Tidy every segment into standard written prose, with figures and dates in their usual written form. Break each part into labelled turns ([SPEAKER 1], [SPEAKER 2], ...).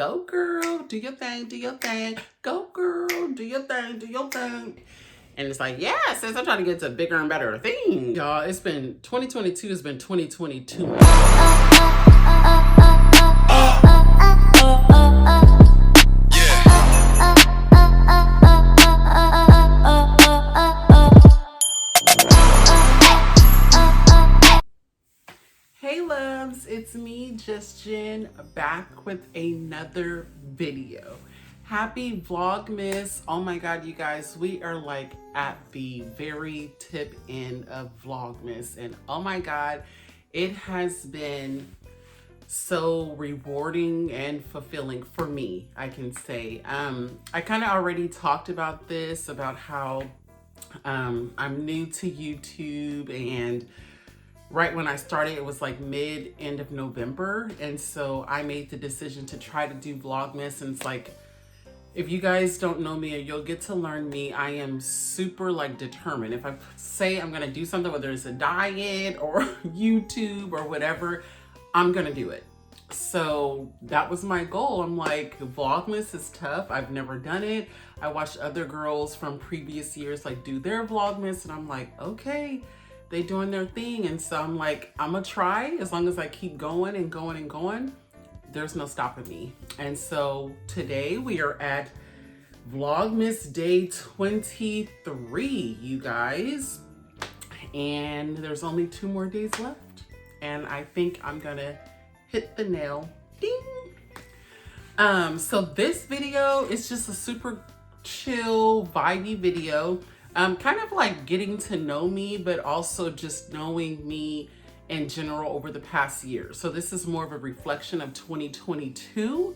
[SPEAKER 1] go girl, do your thing, do your thing. Go girl, do your thing, do your thing. And it's like, yeah, since I'm trying to get to bigger and better things. Y'all, it's been 2022, has been 2022. Hey loves, it's me, Just Jen, back with another video. Happy Vlogmas. Oh my God, you guys, we are like at the very tip end of Vlogmas. And oh my God, it has been so rewarding and fulfilling for me, I can say. I kind of already talked about this, about how I'm new to YouTube, and right when I started, it was like end of November. And so I made the decision to try to do Vlogmas. And it's like, if you guys don't know me, you'll get to learn me. I am super like determined. If I say I'm gonna do something, whether it's a diet or YouTube or whatever, I'm gonna do it. So that was my goal. I'm like, Vlogmas is tough. I've never done it. I watched other girls from previous years like do their Vlogmas, and I'm like, okay, they doing their thing. And so I'm like, I'm gonna try. As long as I keep going and going and going, there's no stopping me. And so today we are at Vlogmas day 23, you guys. And there's only 2 more days left. And I think I'm gonna hit the nail. Ding! So this video is just a super chill, vibey video. Kind of like getting to know me, but also just knowing me in general over the past year. So this is more of a reflection of 2022,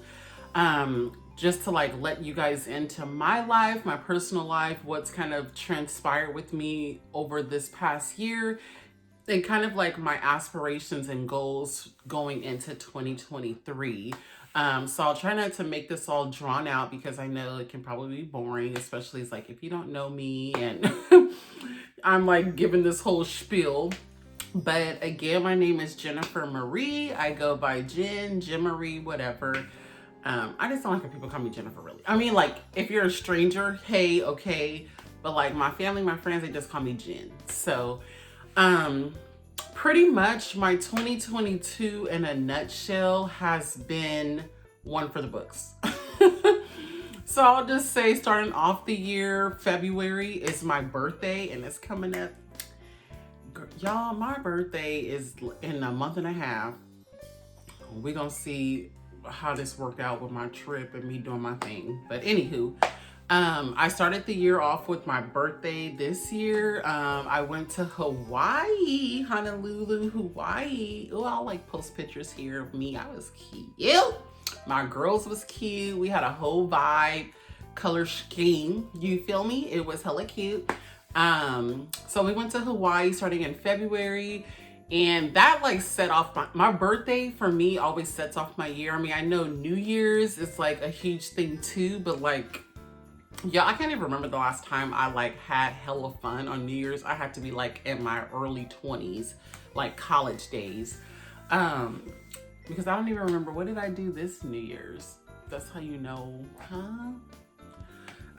[SPEAKER 1] just to like let you guys into my life, my personal life, what's kind of transpired with me over this past year, and kind of like my aspirations and goals going into 2023. So I'll try not to make this all drawn out, because I know it can probably be boring, especially it's like if you don't know me and I'm like giving this whole spiel. But again, my name is Jennifer Marie. I go by Jen, Marie, whatever. I just don't like when people call me Jennifer, really. I mean, like if you're a stranger, hey, okay. But like my family, my friends, they just call me Jen. So pretty much my 2022 in a nutshell has been one for the books. So I'll just say, starting off the year, February is my birthday, and it's coming up. Y'all, my birthday is in a month and a half. We're gonna see how this worked out with my trip and me doing my thing. But anywho, I started the year off with my birthday this year. I went to Hawaii, Honolulu, Hawaii. Oh, I'll like post pictures here of me. I was cute. My girls was cute. We had a whole vibe, color scheme. You feel me? It was hella cute. So we went to Hawaii starting in February. And that like set off my birthday for me always sets off my year. I mean, I know New Year's is like a huge thing too, but like, yeah, I can't even remember the last time I like had hella fun on New Year's. I had to be like in my early 20s, like college days. Because I don't even remember, what did I do this New Year's? That's how you know, huh?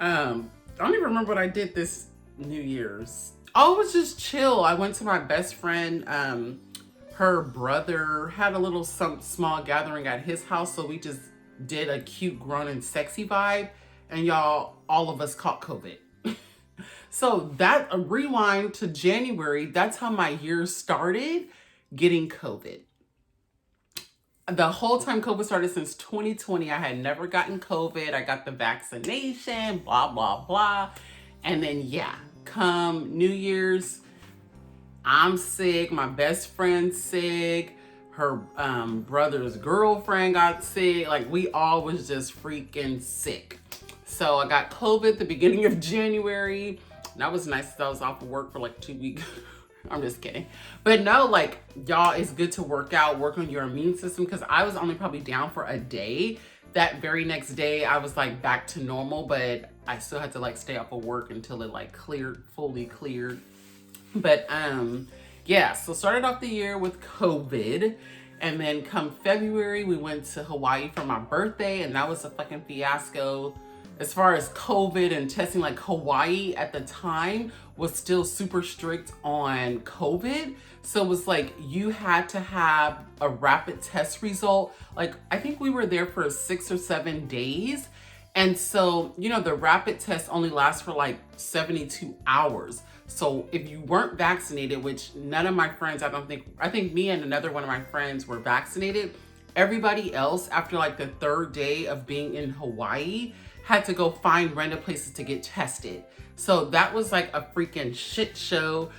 [SPEAKER 1] I don't even remember what I did this New Year's. Oh, it was just chill. I went to my best friend, her brother had a little small gathering at his house. So we just did a cute, grown and sexy vibe. And y'all, all of us caught COVID. So that, a rewind to January, that's how my year started, getting COVID. The whole time COVID started since 2020, I had never gotten COVID. I got the vaccination, blah, blah, blah. And then yeah, come New Year's, I'm sick, my best friend's sick, her brother's girlfriend got sick. Like we all was just freaking sick. So I got COVID the beginning of January. That was nice because I was off of work for like 2 weeks. I'm just kidding. But no, like y'all, it's good to work out, work on your immune system, because I was only probably down for a day. That very next day I was like back to normal, but I still had to like stay off of work until it like cleared, fully cleared. But yeah, so started off the year with COVID. And then come February, we went to Hawaii for my birthday, and that was a fucking fiasco. As far as COVID and testing, like Hawaii at the time was still super strict on COVID. So it was like you had to have a rapid test result. Like I think we were there for 6 or 7 days. And so, you know, the rapid test only lasts for like 72 hours. So if you weren't vaccinated, which none of my friends, I think me and another one of my friends were vaccinated. Everybody else, after like the 3rd day of being in Hawaii, had to go find random places to get tested. So that was like a freaking shit show.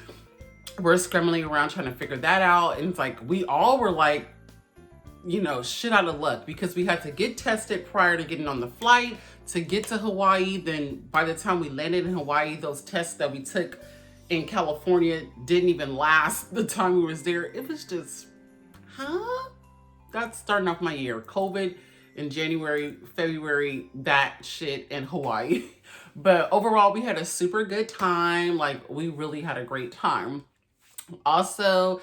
[SPEAKER 1] We're scrambling around trying to figure that out. And it's like, we all were like, you know, shit out of luck because we had to get tested prior to getting on the flight to get to Hawaii. Then by the time we landed in Hawaii, those tests that we took in California didn't even last the time we was there. It was just, That's starting off my year. COVID in January, February, that shit in Hawaii. But overall, we had a super good time. Like, we really had a great time. Also,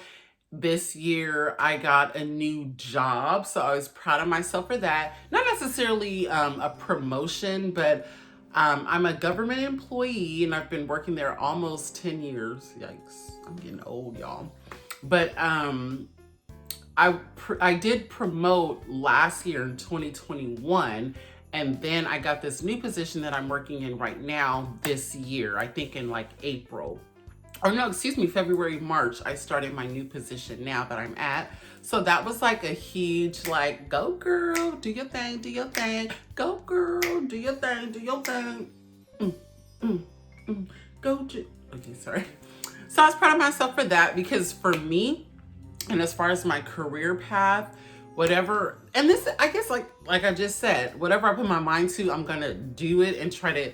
[SPEAKER 1] this year, I got a new job. So I was proud of myself for that. Not necessarily a promotion, but I'm a government employee and I've been working there almost 10 years. Yikes, I'm getting old, y'all. But I did promote last year in 2021, and then I got this new position that I'm working in right now this year, I think in like April. Or no, excuse me, February, March, I started my new position now that I'm at. So that was like a huge, like, go girl, do your thing, do your thing. Go girl, do your thing, do your thing. Okay, sorry. So I was proud of myself for that because for me, and as far as my career path, whatever, and this, I guess like I just said, whatever I put my mind to, I'm gonna do it and try to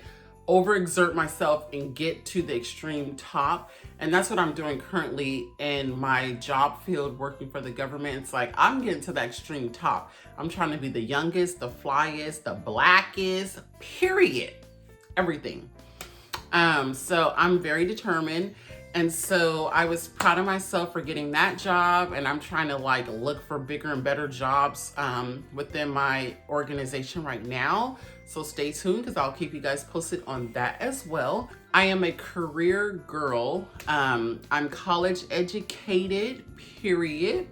[SPEAKER 1] overexert myself and get to the extreme top. And that's what I'm doing currently in my job field working for the government. It's like I'm getting to the extreme top. I'm trying to be the youngest, the flyest, the blackest, period. Everything. So I'm very determined. And so I was proud of myself for getting that job, and I'm trying to like look for bigger and better jobs within my organization right now. So stay tuned because I'll keep you guys posted on that as well. I am a career girl. I'm college educated, period.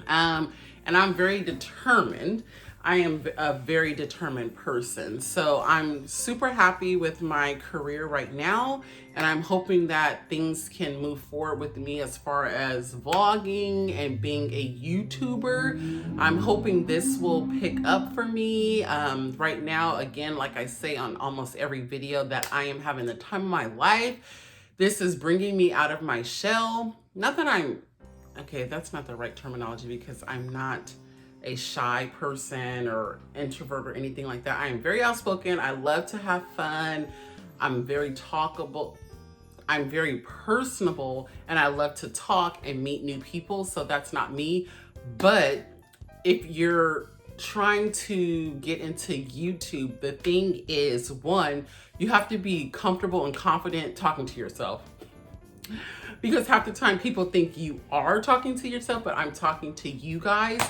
[SPEAKER 1] And I'm very determined. I am a very determined person. So I'm super happy with my career right now. And I'm hoping that things can move forward with me as far as vlogging and being a YouTuber. I'm hoping this will pick up for me. Right now, again, like I say on almost every video, that I am having the time of my life. This is bringing me out of my shell. Not that I'm, okay, that's not the right terminology because I'm not a shy person or introvert or anything like that. I am very outspoken. I love to have fun. I'm very talkable. I'm very personable, and I love to talk and meet new people. So that's not me. But if you're trying to get into YouTube, the thing is, one, you have to be comfortable and confident talking to yourself. Because half the time people think you are talking to yourself, but I'm talking to you guys.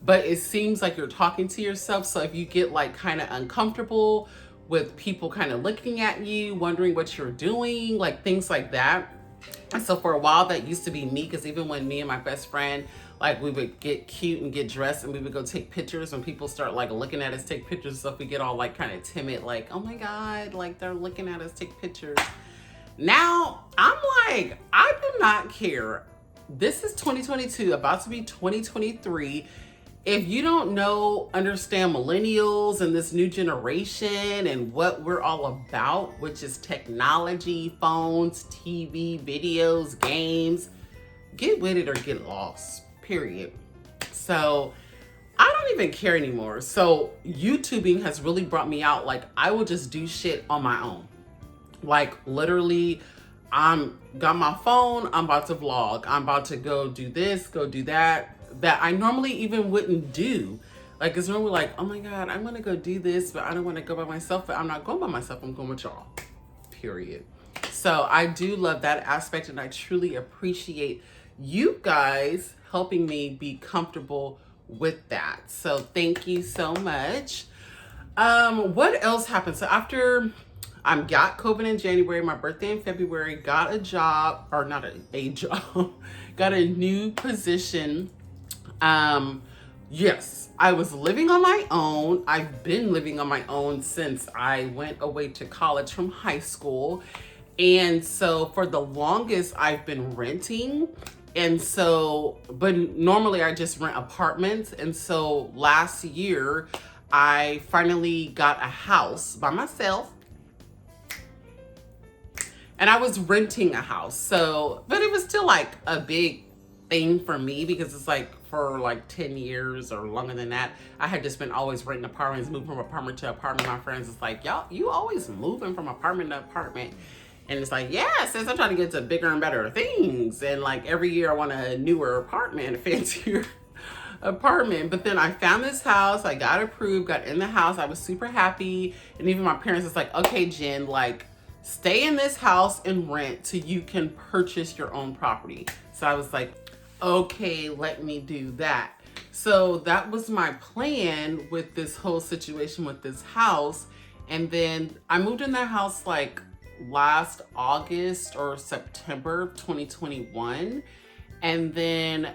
[SPEAKER 1] But it seems like you're talking to yourself. So if you get like kind of uncomfortable with people kind of looking at you, wondering what you're doing, like things like that. And so for a while that used to be me, because even when me and my best friend, like we would get cute and get dressed and we would go take pictures, when people start like looking at us take pictures and stuff, we get all like kind of timid, like, oh my God, like they're looking at us take pictures. Now I'm like, I do not care. This is 2022, about to be 2023. If you don't understand millennials and this new generation and what we're all about, which is technology, phones, TV, videos, games, get with it or get lost, period. So I don't even care anymore. So YouTubing has really brought me out. Like I will just do shit on my own. Like literally, I'm got my phone, I'm about to vlog. I'm about to go do this, go do that I normally even wouldn't do. Like it's normally like, oh my God, I'm gonna go do this, but I don't wanna go by myself, but I'm not going by myself, I'm going with y'all, period. So I do love that aspect, and I truly appreciate you guys helping me be comfortable with that. So thank you so much. What else happened? So after I got COVID in January, my birthday in February, got a job, or not a job, got a new position. Yes, I was living on my own. I've been living on my own since I went away to college from high school. And so for the longest, I've been renting. And so, but normally I just rent apartments. And so last year, I finally got a house by myself. And I was renting a house. So, but it was still like a big thing for me because it's like for like 10 years or longer than that, I had just been always renting apartments, moving from apartment to apartment. My friends is like, y'all, you always moving from apartment to apartment. And it's like, yeah, since I'm trying to get to bigger and better things. And like every year I want a newer apartment, a fancier apartment. But then I found this house, I got approved, got in the house. I was super happy. And even my parents was like, okay, Jen, like stay in this house and rent till you can purchase your own property. So I was like, okay, let me do that. So that was my plan with this whole situation with this house. And then I moved in that house like last August or September 2021. And then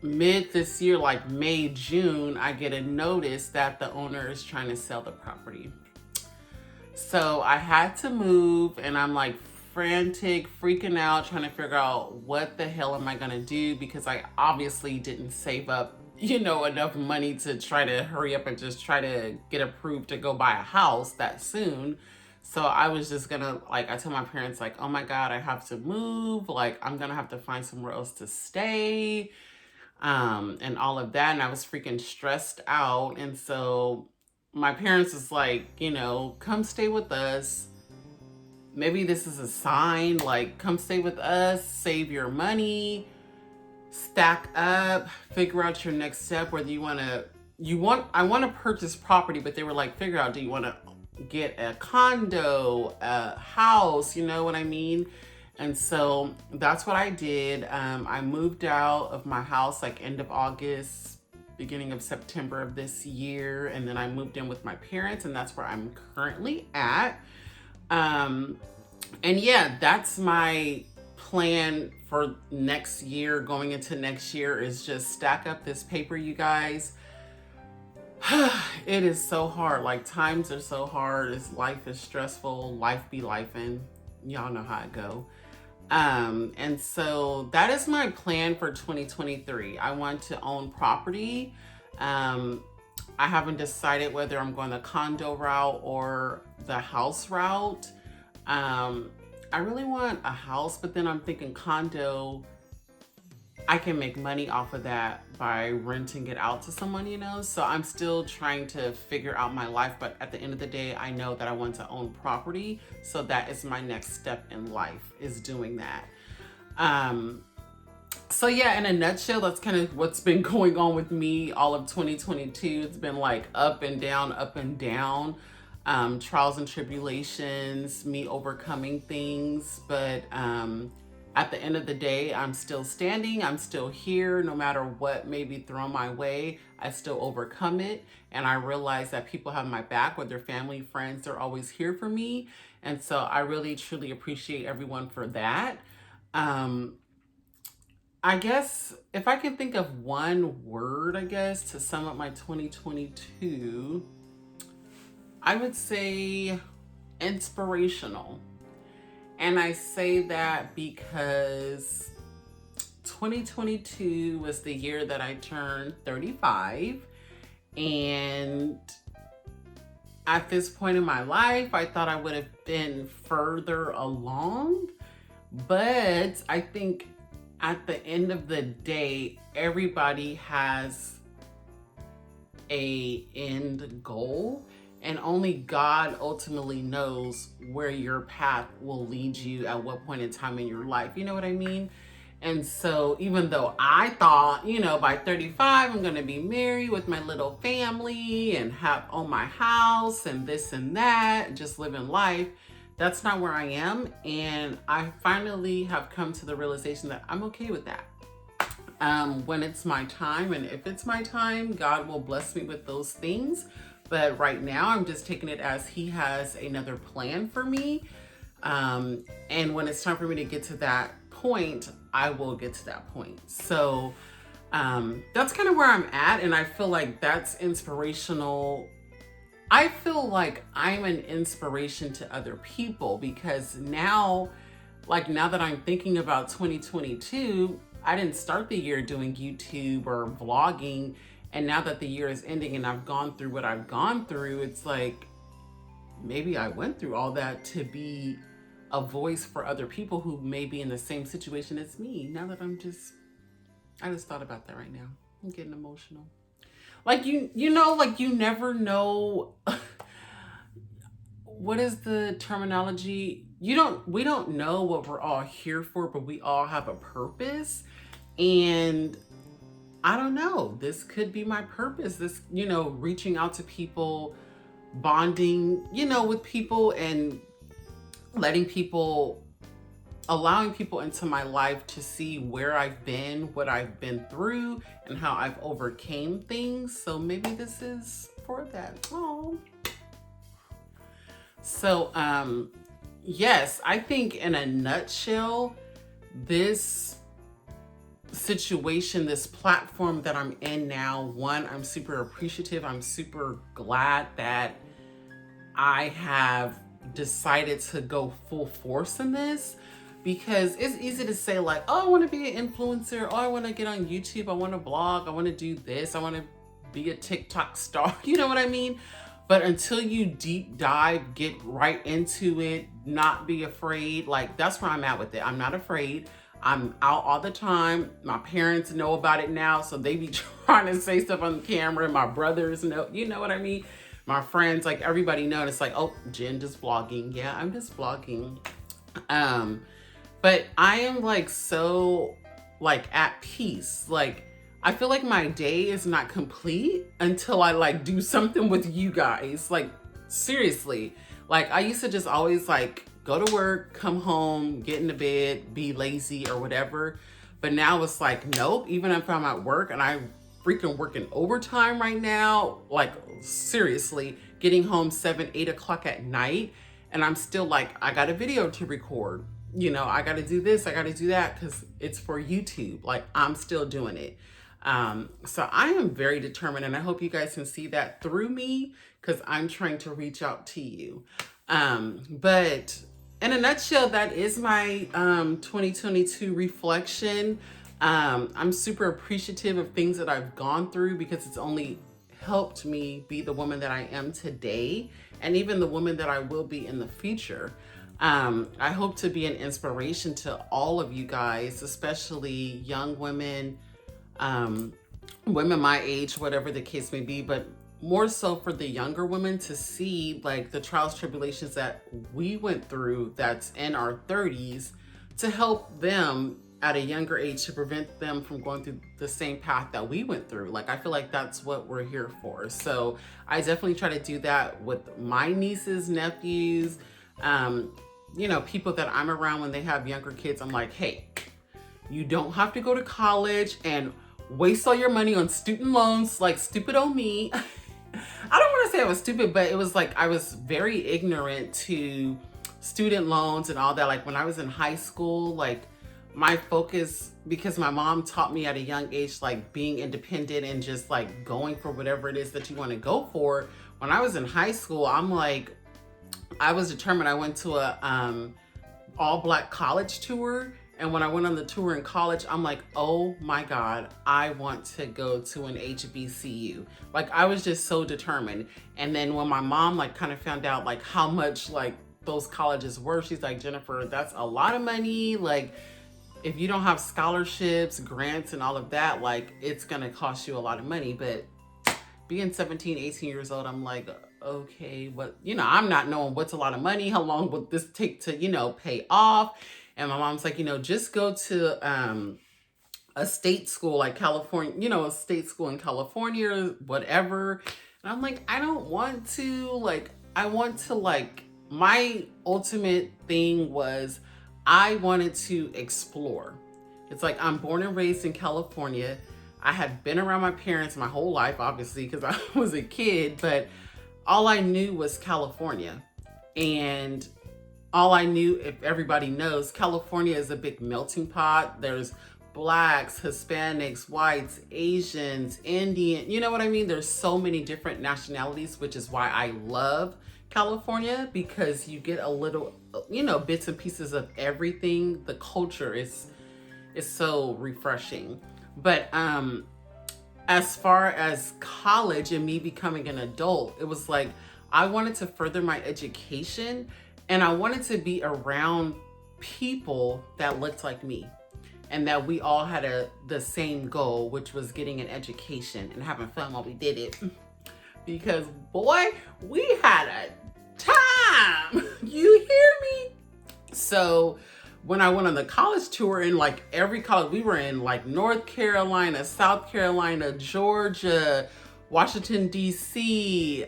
[SPEAKER 1] mid this year, like May, June, I get a notice that the owner is trying to sell the property. So I had to move and I'm like frantic, freaking out, trying to figure out what the hell am I gonna do, because I obviously didn't save up, enough money to try to hurry up and just try to get approved to go buy a house that soon. So I was just gonna, like, I told my parents, like, oh my God, I have to move. Like, I'm gonna have to find somewhere else to stay, and all of that. And I was freaking stressed out. And so my parents was like, come stay with us. Maybe this is a sign, like, come stay with us, save your money, stack up, figure out your next step, whether I want to purchase property, but they were like, figure out, do you want to get a condo, a house, you know what I mean? And so that's what I did. I moved out of my house like end of August, beginning of September of this year. And then I moved in with my parents, and that's where I'm currently at. And yeah, that's my plan for next year, going into next year, is just stack up this paper, you guys. It is so hard. Like, times are so hard. Life is stressful. Life be lifing. Y'all know how it go. And so that is my plan for 2023. I want to own property. I haven't decided whether I'm going the condo route or the house route. I really want a house, but then I'm thinking condo, I can make money off of that by renting it out to someone, So I'm still trying to figure out my life, but at the end of the day, I know that I want to own property. So that is my next step in life, is doing that. So yeah, in a nutshell, that's kind of what's been going on with me all of 2022. It's been like up and down, trials and tribulations, me overcoming things. But at the end of the day, I'm still standing. I'm still here. No matter what may be thrown my way, I still overcome it. And I realize that people have my back, whether family, friends, they're always here for me. And so I really, truly appreciate everyone for that. I guess if I can think of one word, to sum up my 2022, I would say inspirational. And I say that because 2022 was the year that I turned 35. And at this point in my life, I thought I would have been further along. But I think at the end of the day, everybody has an end goal. And only God ultimately knows where your path will lead you at what point in time in your life. You know what I mean? And so even though I thought, by 35, I'm going to be married with my little family and own my house and this and that, just living life, that's not where I am. And I finally have come to the realization that I'm okay with that. when it's my time. And if it's my time, God will bless me with those things. But right now, I'm just taking it as He has another plan for me. And when it's time for me to get to that point, I will get to that point. So that's kind of where I'm at. And I feel like that's inspirational. I feel like I'm an inspiration to other people because now that I'm thinking about 2022, I didn't start the year doing YouTube or vlogging. And now that the year is ending and I've gone through what I've gone through, it's like, maybe I went through all that to be a voice for other people who may be in the same situation as me. Now that I just thought about that right now. I'm getting emotional. Like you never know. What is the terminology? We don't know what we're all here for, but we all have a purpose. And I don't know, this could be my purpose. This, reaching out to people, bonding, with people and allowing people into my life to see where I've been, what I've been through, and how I've overcame things. So maybe this is for that. Oh. So, yes, I think in a nutshell, this situation, this platform that I'm in now, one, I'm super appreciative. I'm super glad that I have decided to go full force in this, because it's easy to say like, oh, I want to be an influencer. Oh, I want to get on YouTube. I want to blog. I want to do this. I want to be a TikTok star. You know what I mean? But until you deep dive, get right into it, not be afraid. Like, that's where I'm at with it. I'm not afraid. I'm out all the time. My parents know about it now, so they be trying to say stuff on the camera. My brothers know, you know what I mean? My friends, like everybody knows. It's like, oh, Jen just vlogging. Yeah, I'm just vlogging. But I am like so like at peace. Like, I feel like my day is not complete until I like do something with you guys. Like, seriously. Like, I used to just always like go to work, come home, get into bed, be lazy or whatever. But now it's like, nope, even if I'm at work and I'm freaking working overtime right now, like seriously, getting home 7, 8 o'clock at night. And I'm still like, I got a video to record. I got to do this, I got to do that because it's for YouTube. Like, I'm still doing it. So I am very determined, and I hope you guys can see that through me because I'm trying to reach out to you. But in a nutshell, that is my 2022 reflection. I'm super appreciative of things that I've gone through because it's only helped me be the woman that I am today, and even the woman that I will be in the future. I hope to be an inspiration to all of you guys, especially young women, women my age, whatever the case may be, but more so for the younger women to see like the trials, tribulations that we went through that's in our 30s, to help them at a younger age, to prevent them from going through the same path that we went through. Like, I feel like that's what we're here for. So I definitely try to do that with my nieces, nephews, people that I'm around when they have younger kids. I'm like, hey, you don't have to go to college and waste all your money on student loans like stupid old me. I don't want to say I was stupid, but it was like I was very ignorant to student loans and all that. Like, when I was in high school, like, my focus, because my mom taught me at a young age, like being independent and just like going for whatever it is that you want to go for. When I was in high school, I was determined. I went to a all black college tour. And when I went on the tour in college, I'm like, oh my God, I want to go to an HBCU. Like, I was just so determined. And then when my mom like kind of found out like how much like those colleges were, she's like, Jennifer, that's a lot of money. Like, if you don't have scholarships, grants, and all of that, like, it's gonna cost you a lot of money. But being 17, 18 years old, I'm like, okay, but I'm not knowing what's a lot of money. How long will this take to, pay off? And my mom's like, just go to a state school like California, a state school in California or whatever. And I'm like, I don't want to. Like, I want to, like, my ultimate thing was I wanted to explore. It's like I'm born and raised in California. I had been around my parents my whole life, obviously, because I was a kid, but all I knew was California. And all I knew, if everybody knows, California is a big melting pot. There's blacks, Hispanics, whites, Asians, Indian, you know what I mean? There's so many different nationalities, which is why I love California, because you get a little, you know, bits and pieces of everything. The culture is so refreshing. But as far as college and me becoming an adult, it was like I wanted to further my education, and I wanted to be around people that looked like me, and that we all had the same goal, which was getting an education and having fun while we did it. Because boy, we had a time. You hear me? So when I went on the college tour, in like every college, we were in like North Carolina, South Carolina, Georgia, Washington, D.C.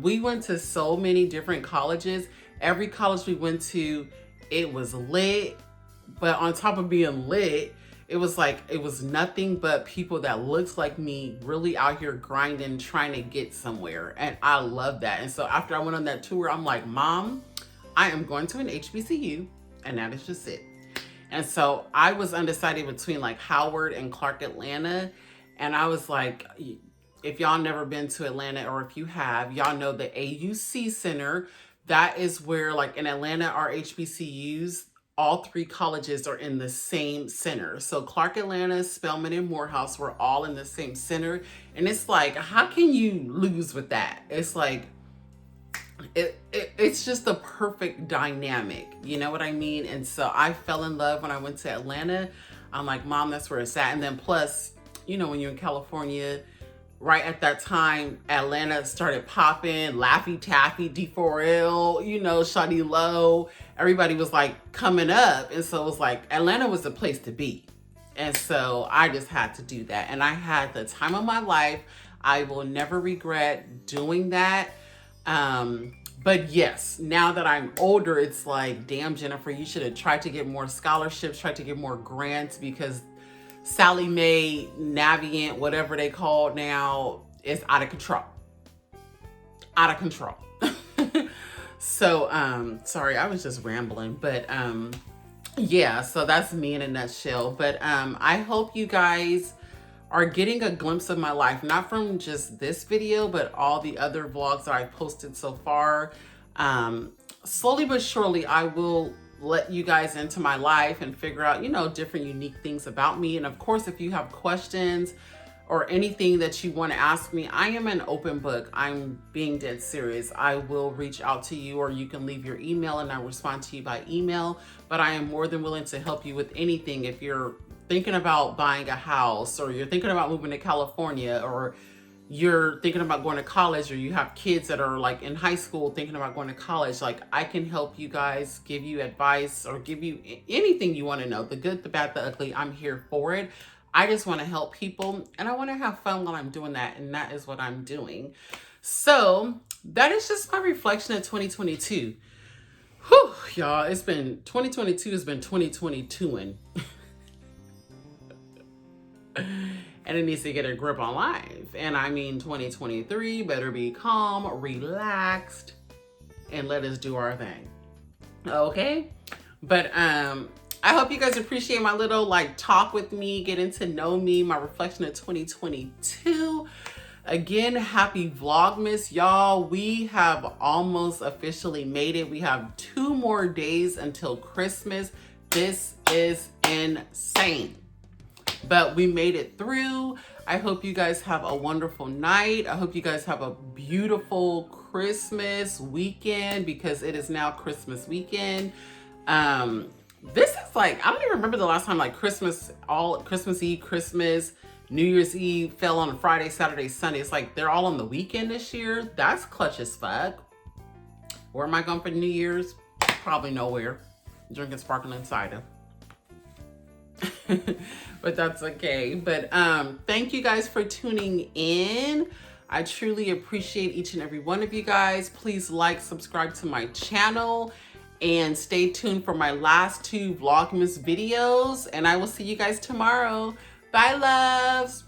[SPEAKER 1] We went to so many different colleges. Every college we went to, it was lit. But on top of being lit, it was like, it was nothing but people that looks like me, really out here grinding, trying to get somewhere. And I love that. And so after I went on that tour, I'm like, Mom, I am going to an HBCU, and that is just it. And so I was undecided between like Howard and Clark Atlanta. And I was like, if y'all never been to Atlanta, or if you have, y'all know the AUC Center. That is where, like in Atlanta, our HBCUs, all three colleges are in the same center. So Clark Atlanta, Spelman, and Morehouse were all in the same center. And it's like, how can you lose with that? It's like, it's just the perfect dynamic. You know what I mean? And so I fell in love when I went to Atlanta. I'm like, Mom, that's where it's at. And then plus, you know, when you're in California, right at that time, Atlanta started popping, Laffy Taffy, D4L, you know, Shawty Low. Everybody was like coming up. And so it was like, Atlanta was the place to be. And so I just had to do that. And I had the time of my life. I will never regret doing that. But yes, now that I'm older, it's like, damn, Jennifer, you should have tried to get more scholarships, tried to get more grants, because Sally Mae, Navient, whatever they call now, is out of control. Out of control. So, sorry, I was just rambling, but, yeah, so that's me in a nutshell. But, I hope you guys are getting a glimpse of my life, not from just this video, but all the other vlogs that I've posted so far. Slowly but surely, I will let you guys into my life and figure out, you know, different unique things about me. And of course, if you have questions or anything that you want to ask me, I am an open book. I'm being dead serious. I will reach out to you, or you can leave your email and I respond to you by email. But I am more than willing to help you with anything. If you're thinking about buying a house, or you're thinking about moving to California, or you're thinking about going to college, or you have kids that are like in high school thinking about going to college, like I can help you guys, give you advice, or give you anything you want to know, the good, the bad, the ugly. I'm here for it. I just want to help people, and I want to have fun while I'm doing that, and that is what I'm doing. So that is just my reflection of 2022. Whew, y'all, it's been 2022 has been 2022ing. And it needs to get a grip on life. And I mean, 2023 better be calm, relaxed, and let us do our thing. Okay? But I hope you guys appreciate my little like talk with me, getting to know me, my reflection of 2022. Again, happy Vlogmas, y'all. We have almost officially made it. We have 2 more days until Christmas. This is insane. But we made it through. I hope you guys have a wonderful night. I hope you guys have a beautiful Christmas weekend, because it is now Christmas weekend. This is like, I don't even remember the last time like Christmas Eve, Christmas, New Year's Eve fell on a Friday, Saturday, Sunday. It's like they're all on the weekend this year. That's clutch as fuck. Where am I going for New Year's? Probably nowhere. Drinking sparkling cider. But that's okay. But thank you guys for tuning in. I truly appreciate each and every one of you guys. Please like, subscribe to my channel, And stay tuned for my last 2 Vlogmas videos. And I will see you guys tomorrow. Bye, loves.